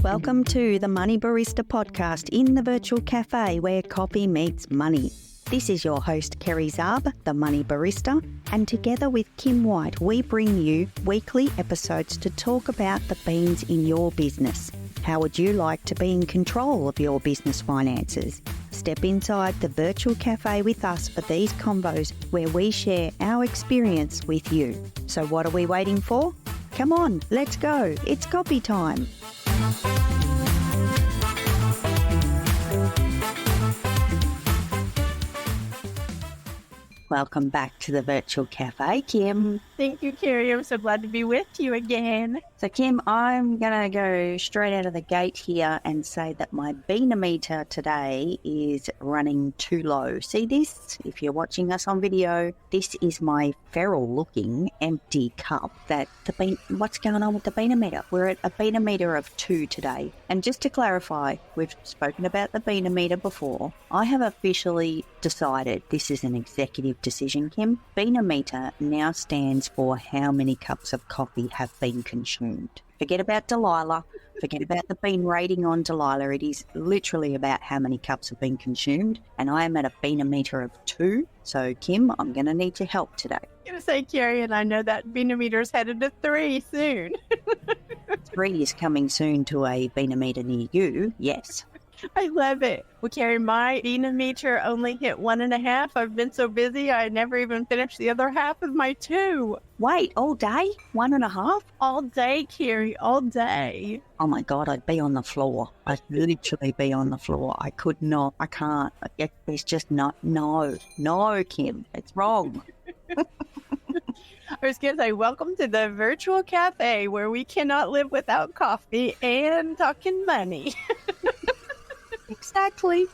Welcome to the Money Barista podcast in the virtual cafe where coffee meets money. This is your host, Kerry Zarb, the Money Barista, and together with Kim White, we bring you weekly episodes to talk about the beans in your business. How would you like to be in control of your business finances? Step inside the virtual cafe with us for these convos where we share our experience with you. So what are we waiting for? Come on, let's go. It's coffee time. Welcome back to the virtual cafe, Kim. Thank you, Kerry. I'm so glad to be with you again. So, Kim, I'm going to go straight out of the gate here and say that my beanometer today is running too low. See this? If you're watching us on video, this is my feral-looking empty cup. What's going on with the beanometer? We're at a beanometer of 2 today. And just to clarify, we've spoken about the beanometer before. I have officially decided, this is an executive decision, Kim. Beanometer now stands for how many cups of coffee have been consumed. Forget about Delilah. Forget about the bean rating on Delilah. It is literally about how many cups have been consumed. And I am at a beanometer of 2. So, Kim, I'm going to need your help today. I'm going to say, Kerry, and I know that beanometer is headed to 3 soon. 3 is coming soon to a beanometer near you, yes. I love it. Well, Kerry, my beanometer only hit 1.5. I've been so busy, I never even finished the other half of my 2. Wait, all day? 1.5? All day, Kerry, all day. Oh my God, I'd be on the floor. I'd literally be on the floor. I could not, I can't. It's just not, no, Kim, it's wrong. I was going to say, welcome to the virtual cafe where we cannot live without coffee and talking money. Exactly.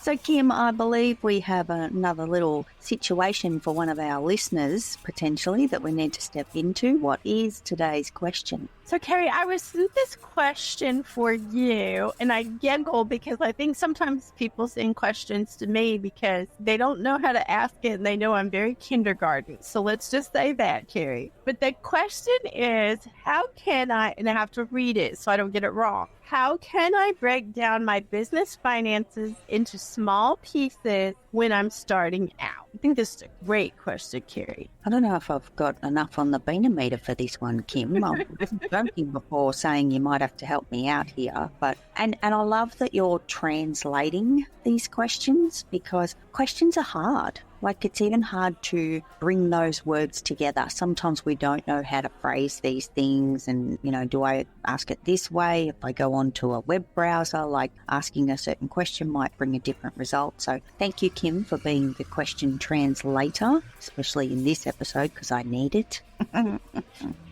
So, Kim, I believe we have another little situation for one of our listeners, potentially, that we need to step into. What is today's question? So, Kerry, I received this question for you, and I giggle because I think sometimes people send questions to me because they don't know how to ask it, and they know I'm very kindergarten. So let's just say that, Kerry. But the question is, how can I, and I have to read it so I don't get it wrong, how can I break down my business finances into small pieces when I'm starting out? I think this is a great question, Kerry. I don't know if I've got enough on the beanometer for this one, Kim. I was joking before saying you might have to help me out here. And I love that you're translating these questions because questions are hard. Like, it's even hard to bring those words together. Sometimes we don't know how to phrase these things and, do I ask it this way? If I go onto a web browser, like asking a certain question might bring a different result. So thank you, Kim, for being the question translator, especially in this episode because I need it.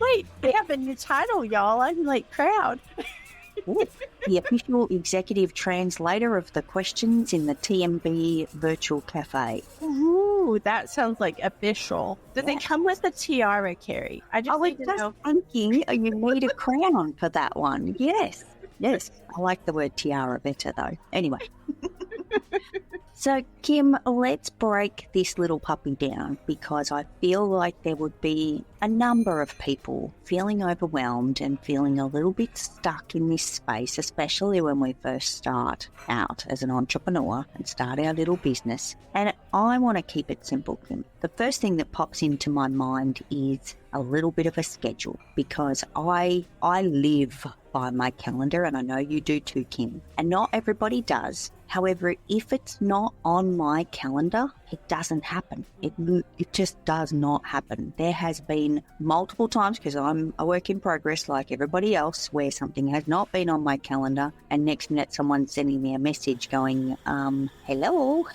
Wait, they have a new title, y'all. I'm proud. Ooh, the official executive translator of the questions in the TMB virtual cafe. Ooh, that sounds like official. Does it come with a tiara, Kerry? I just thinking you need a crown for that one. Yes. I like the word tiara better though. Anyway. So, Kim, let's break this little puppy down because I feel like there would be a number of people feeling overwhelmed and feeling a little bit stuck in this space, especially when we first start out as an entrepreneur and start our little business. And I want to keep it simple, Kim. The first thing that pops into my mind is a little bit of a schedule because I live by my calendar, and I know you do too, Kim. And not everybody does. However, if it's not on my calendar, it doesn't happen. It just does not happen. There has been multiple times, because I'm a work in progress like everybody else, where something has not been on my calendar, and next minute someone's sending me a message going, hello,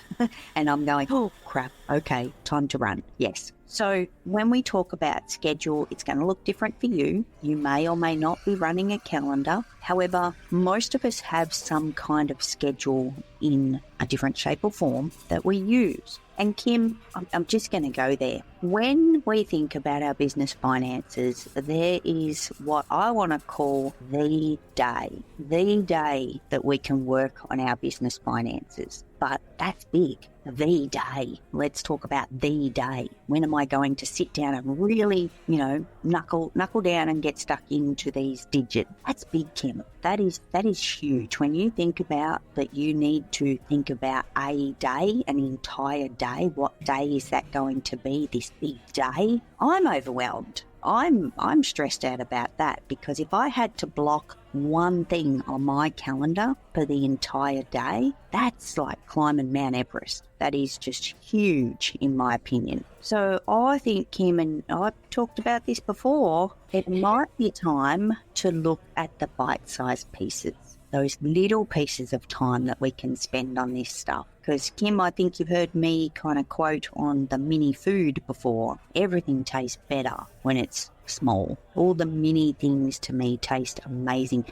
and I'm going, oh crap, okay, time to run. Yes. So when we talk about schedule, it's going to look different for you. You may or may not be running a calendar. However, most of us have some kind of schedule in a different shape or form that we use. And Kim, I'm just going to go there. When we think about our business finances, there is what I want to call the day that we can work on our business finances. But that's big. the day. Let's talk about the day. When am I going to sit down and really, knuckle down and get stuck into these digits? That's big, Kim. That is huge. When you think about that, you need to think about a day, an entire day. What day is that going to be, this big day? I'm overwhelmed. I'm stressed out about that, because if I had to block one thing on my calendar for the entire day, that's like climbing Mount Everest. That is just huge, in my opinion. So I think, Kim, and I've talked about this before, it might be time to look at the bite-sized pieces, those little pieces of time that we can spend on this stuff. Because, Kim, I think you've heard me kind of quote on the mini food before. Everything tastes better when it's small. All the mini things to me taste amazing.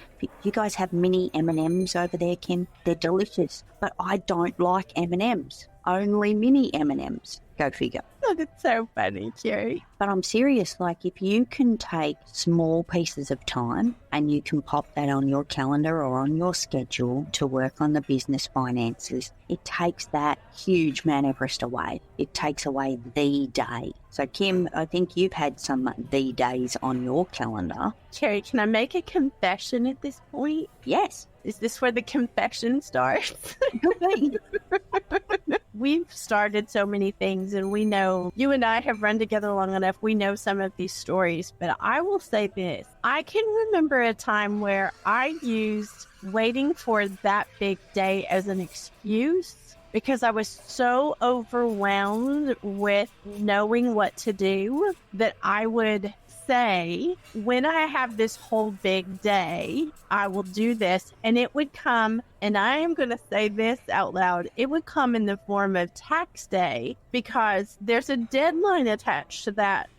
You guys have mini M&Ms over there, Kim? They're delicious. But I don't like M&Ms. Only mini M&Ms. Go figure. Oh, that's so funny, Carrie. But I'm serious, like if you can take small pieces of time and you can pop that on your calendar or on your schedule to work on the business finances, it takes that huge Mount Everest away. It takes away the day. So, Kim, I think you've had some the days on your calendar. Carrie, can I make a confession at this point? Yes. Is this where the confession starts? We've started so many things, and we know, you and I have run together long enough, we know some of these stories, but I will say this. I can remember a time where I used waiting for that big day as an excuse, because I was so overwhelmed with knowing what to do that I would say, when I have this whole big day, I will do this. And it would come, and I am going to say this out loud, it would come in the form of tax day, because there's a deadline attached to that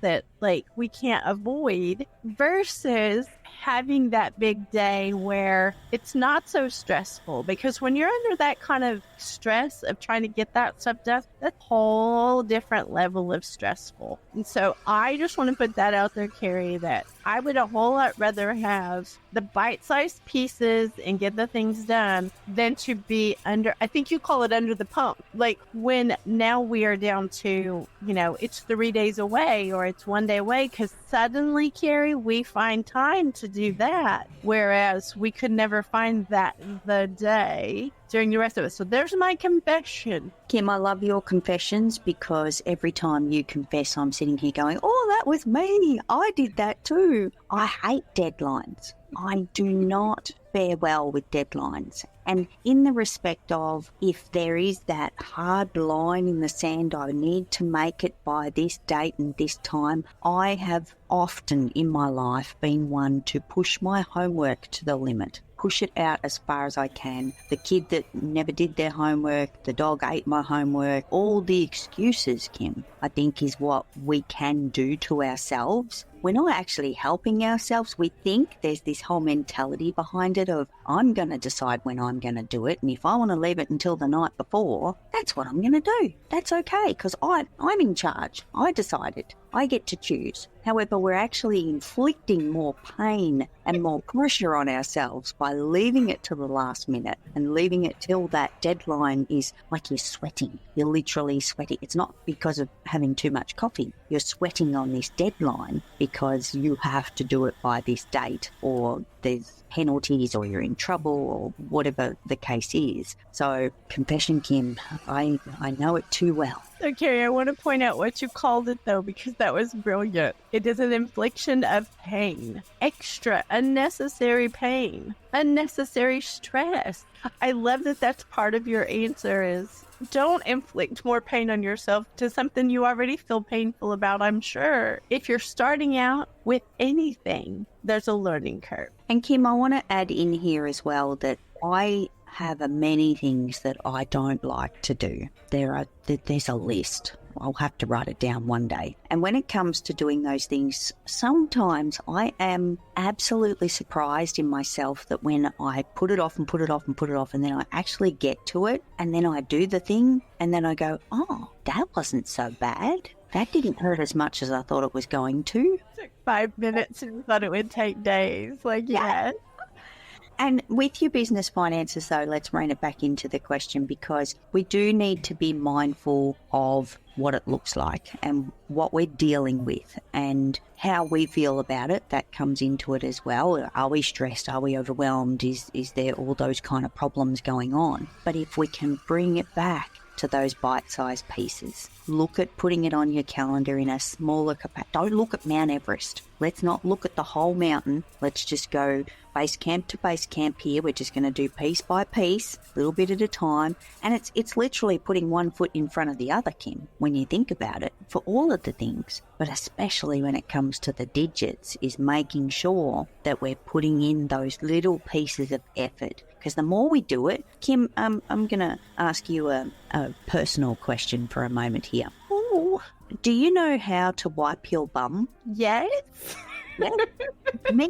like we can't avoid, versus having that big day where it's not so stressful. Because when you're under that kind of stress of trying to get that stuff done, that's a whole different level of stressful. And so I just want to put that out there, Carrie, that I would a whole lot rather have the bite-sized pieces and get the things done than to be under, I think you call it under the pump. Like when now we are down to, it's 3 days away or it's 1 day away, because suddenly, Carrie, we find time to do that. Whereas we could never find that the day during the rest of it. So there's my confession. Kim, I love your confessions, because every time you confess, I'm sitting here going, oh, that was me. I did that too. I hate deadlines. I do not fare well with deadlines. And in the respect of, if there is that hard line in the sand, I need to make it by this date and this time, I have often in my life been one to push my homework to the limit. Push it out as far as I can. The kid that never did their homework, the dog ate my homework, all the excuses, Kim, I think is what we can do to ourselves. We're not actually helping ourselves. We think there's this whole mentality behind it of, I'm going to decide when I'm going to do it. And if I want to leave it until the night before, that's what I'm going to do. That's okay, because I'm in charge. I decided. I get to choose. However, we're actually inflicting more pain and more pressure on ourselves by leaving it to the last minute and leaving it till that deadline is like you're sweating. You're literally sweating. It's not because of having too much coffee. You're sweating on this deadline because you have to do it by this date, or there's penalties, or you're in trouble, or whatever the case is. So, confession, Kim, I know it too well. So, Carrie, I want to point out what you called it, though, because that was brilliant. It is an infliction of pain. Extra, unnecessary pain. Unnecessary stress. I love that that's part of your answer is, don't inflict more pain on yourself to something you already feel painful about, I'm sure. If you're starting out with anything, there's a learning curve. And Kim, I want to add in here as well that I have many things that I don't like to do. There's a list. I'll have to write it down one day. And when it comes to doing those things, sometimes I am absolutely surprised in myself that when I put it off and put it off and put it off, and then I actually get to it, and then I do the thing, and then I go, oh, that wasn't so bad. That didn't hurt as much as I thought it was going to. It took 5 minutes and thought it would take days. Like, yeah. And with your business finances, though, let's rein it back into the question, because we do need to be mindful of what it looks like and what we're dealing with and how we feel about it. That comes into it as well. Are we stressed? Are we overwhelmed? Is there all those kind of problems going on? But if we can bring it back to those bite-sized pieces, look at putting it on your calendar in a smaller capacity. Don't look at Mount Everest. Let's not look at the whole mountain. Let's just go base camp to base camp here. We're just going to do piece by piece, a little bit at a time. And it's literally putting one foot in front of the other, Kim, when you think about it, for all of the things. But especially when it comes to the digits, is making sure that we're putting in those little pieces of effort. Because the more we do it, Kim, I'm going to ask you a personal question for a moment here. Ooh. Do you know how to wipe your bum? Yes. Yeah. Me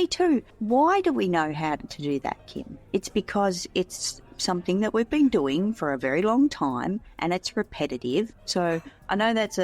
too. Why do we know how to do that, Kim? It's because it's something that we've been doing for a very long time and it's repetitive. So I know that's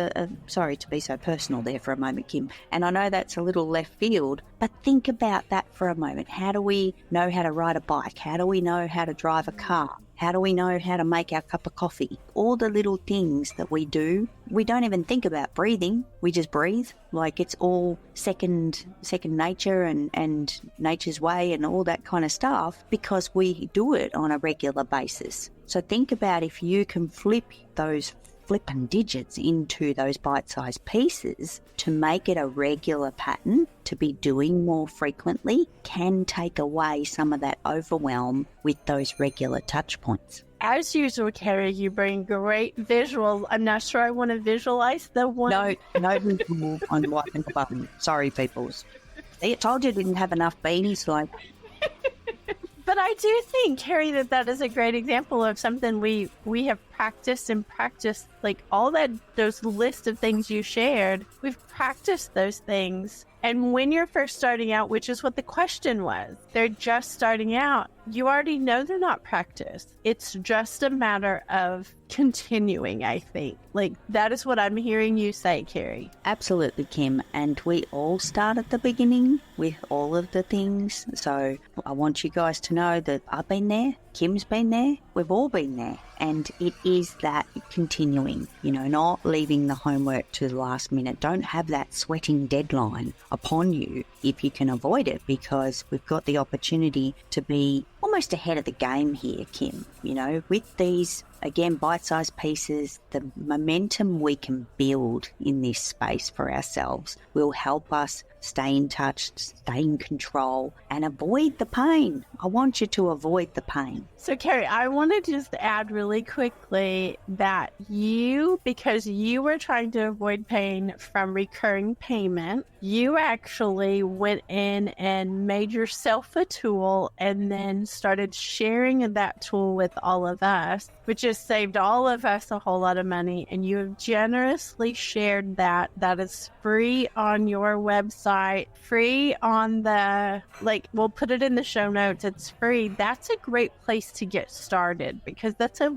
sorry to be so personal there for a moment, Kim, and I know that's a little left field, but think about that for a moment. How do we know how to ride a bike? How do we know how to drive a car? How do we know how to make our cup of coffee? All the little things that we do, we don't even think about breathing. We just breathe. Like it's all second nature and nature's way and all that kind of stuff, because we do it on a regular basis. So think about if you can flip those flipping digits into those bite-sized pieces to make it a regular pattern to be doing more frequently, can take away some of that overwhelm with those regular touch points. As usual, Carrie, you bring great visuals. I'm not sure I want to visualize the one. No visual on wiping the button. Sorry, peoples. See, I told you I didn't have enough beanies, like... But I do think, Carrie, that is a great example of something we have practiced, like all those list of things you shared. We've practiced those things. And when you're first starting out, which is what the question was, they're just starting out, you already know they're not practiced. It's just a matter of continuing, I think. Like, that is what I'm hearing you say, Carrie. Absolutely, Kim. And we all start at the beginning with all of the things. So I want you guys to know that I've been there, Kim's been there, we've all been there. And it is that continuing, not leaving the homework to the last minute. Don't have that sweating deadline upon you if you can avoid it, because we've got the opportunity to be almost ahead of the game here, Kim. With these, again, bite-sized pieces, the momentum we can build in this space for ourselves will help us stay in touch, stay in control, and avoid the pain. I want you to avoid the pain. So, Carrie, I want to just add really quickly that because you were trying to avoid pain from recurring payment, you actually went in and made yourself a tool and then started sharing that tool with all of us, which has saved all of us a whole lot of money. And you have generously shared that. That is free on your website, free on we'll put it in the show notes. It's free. That's a great place to get started, because that's I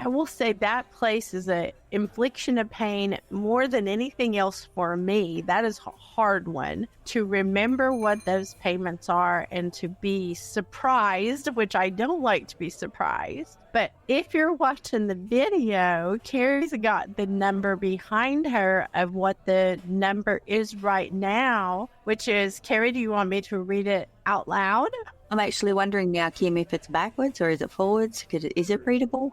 will say that place is a infliction of pain more than anything else for me. That is a hard one to remember what those payments are and to be surprised, which I don't like to be surprised. But if you're watching the video, Carrie's got the number behind her of what the number is right now, which is, Carrie, do you want me to read it out loud? I'm actually wondering now, Kim, if it's backwards or is it forwards? Is it readable?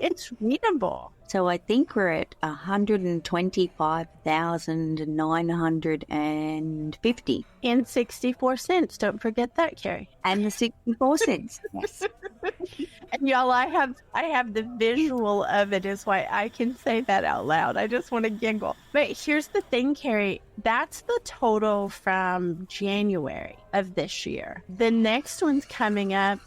It's readable. So I think we're at 125,950. And 64 cents. Don't forget that, Carrie. And the 64 cents. Yes. And y'all, I have the visual of it, is why I can say that out loud. I just want to giggle. But here's the thing, Carrie. That's the total from January of this year. The next one's coming up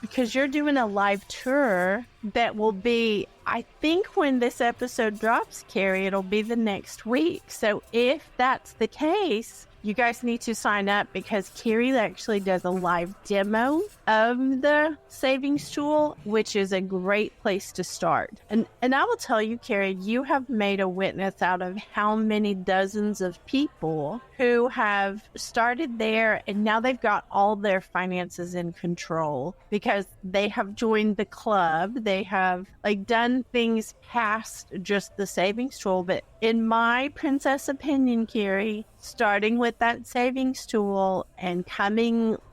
because you're doing a live tour that will be, I think when this episode drops, Carrie, it'll be the next week. So if that's the case, you guys need to sign up because Carrie actually does a live demo of the savings tool, which is a great place to start. And I will tell you, Carrie, you have made a witness out of how many dozens of people who have started there and now they've got all their finances in control because they have joined the club. They have done things past just the savings tool. But in my princess opinion, Carrie, starting with that savings tool and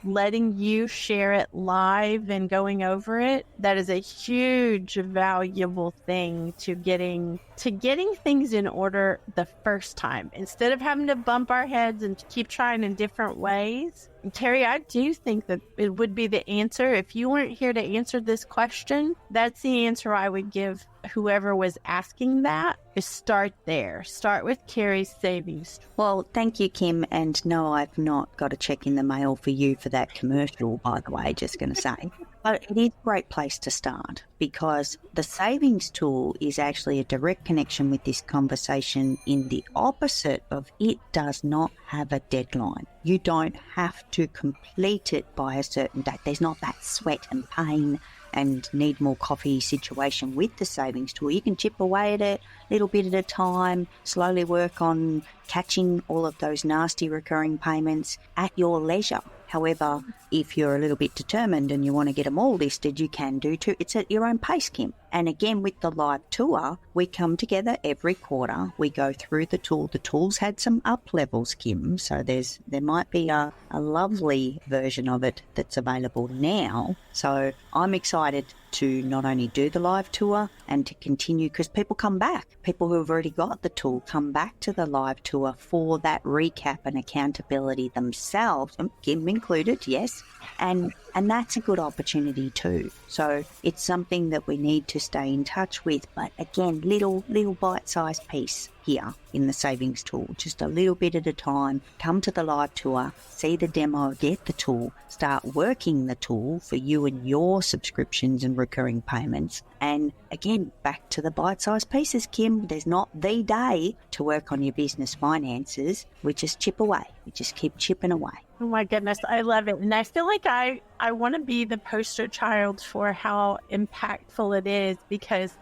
letting you share it live and going over it, that is a huge valuable thing to getting things in order the first time instead of having to bump our heads and keep trying in different ways. And Carrie, I do think that it would be the answer. If you weren't here to answer this question, that's the answer I would give whoever was asking that, is start there. Start with Carrie's savings. Well, thank you, Kim. And no, I've not got a check in the mail for you for that commercial, by the way, just going to say. But it is a great place to start because the savings tool is actually a direct connection with this conversation in the opposite of it does not have a deadline. You don't have to complete it by a certain date. There's not that sweat and pain and need more coffee situation with the savings tool. You can chip away at it a little bit at a time, slowly work on catching all of those nasty recurring payments at your leisure. However, if you're a little bit determined and you want to get them all listed, you can do too. It's at your own pace, Kim. And again, with the live tour, we come together every quarter. We go through the tool. The tool's had some up levels, Kim. So there might be a lovely version of it that's available now. So I'm excited to not only do the live tour and to continue because people come back. People who have already got the tool come back to the live tour for that recap and accountability themselves, Kim included, yes. And that's a good opportunity too. So it's something that we need to stay in touch with. But again, little bite-sized piece here in the savings tool, just a little bit at a time. Come to the live tour, see the demo, get the tool, start working the tool for you and your subscriptions and recurring payments. And again, back to the bite-sized pieces, Kim. There's not the day to work on your business finances. We just chip away. We just keep chipping away. Oh my goodness, I love it. And I feel like I want to be the poster child for how impactful it is because,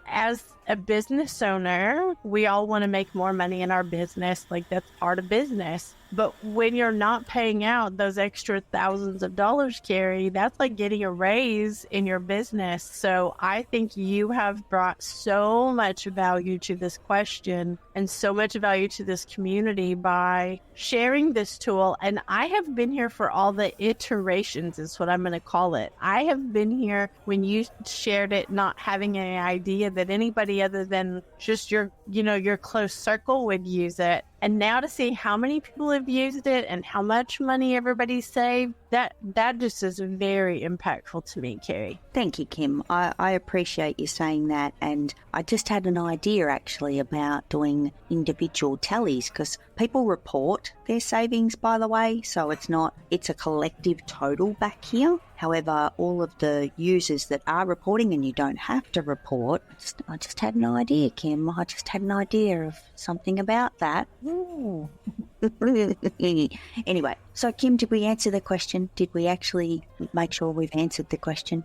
as a business owner, we all want to make more money in our business. That's part of business. But when you're not paying out those extra thousands of dollars, Carrie, that's like getting a raise in your business. So I think you have brought so much value to this question and so much value to this community by sharing this tool. And I have been here for all the iterations is what I'm going to call it. I have been here when you shared it, not having any idea that anybody other than just your close circle would use it. And now to see how many people have used it and how much money everybody saved, that just is very impactful to me, Carrie. Thank you, Kim. I appreciate you saying that. And I just had an idea actually about doing individual tallies because people report their savings, by the way. So it's a collective total back here. However, all of the users that are reporting, and you don't have to report, I just had an idea, Kim. I just had an idea of something about that. Anyway, so Kim, did we answer the question? Did we actually make sure we've answered the question?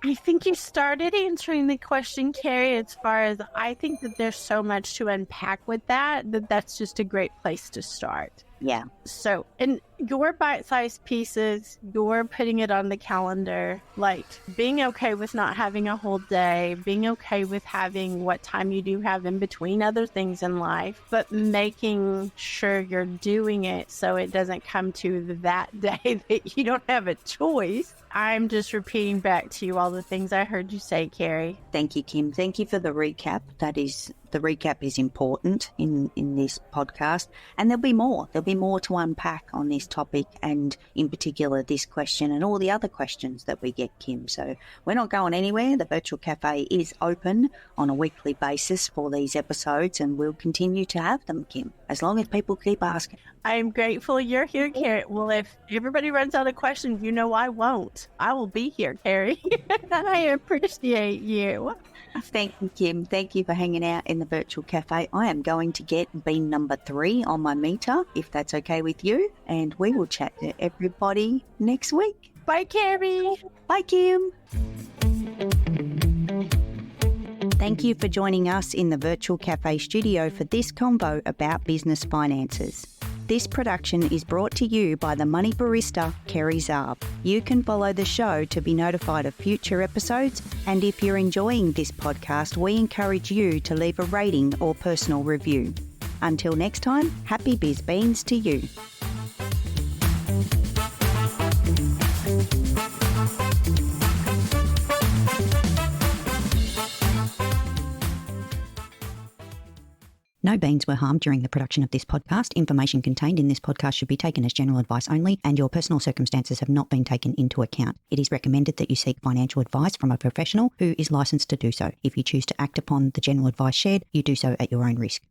I think you started answering the question, Carrie, as far as I think that there's so much to unpack with that's just a great place to start. Yeah. So, and your bite-sized pieces, you're putting it on the calendar, being okay with not having a whole day, being okay with having what time you do have in between other things in life, but making sure you're doing it so it doesn't come to that day that you don't have a choice. I'm just repeating back to you all the things I heard you say, Carrie. Thank you, Kim. Thank you for the recap. The recap is important in this podcast, and there'll be more. There'll be more to unpack on this topic, and in particular this question and all the other questions that we get, Kim. So we're not going anywhere. The Virtual Cafe is open on a weekly basis for these episodes, and we'll continue to have them, Kim, as long as people keep asking. I'm grateful you're here, Carrie. Well, if everybody runs out of questions, I won't. I will be here, Carrie. I appreciate you. Thank you, Kim. Thank you for hanging out in the virtual cafe, I am going to get bean number 3 on my meter, if that's okay with you. And we will chat to everybody next week. Bye, Carrie. Bye, Kim. Thank you for joining us in the Virtual Cafe studio for this convo about business finances. This production is brought to you by the Money Barista, Kerry Zarb. You can follow the show to be notified of future episodes, and if you're enjoying this podcast, we encourage you to leave a rating or personal review. Until next time, happy biz beans to you. No beans were harmed during the production of this podcast. Information contained in this podcast should be taken as general advice only, and your personal circumstances have not been taken into account. It is recommended that you seek financial advice from a professional who is licensed to do so. If you choose to act upon the general advice shared, you do so at your own risk.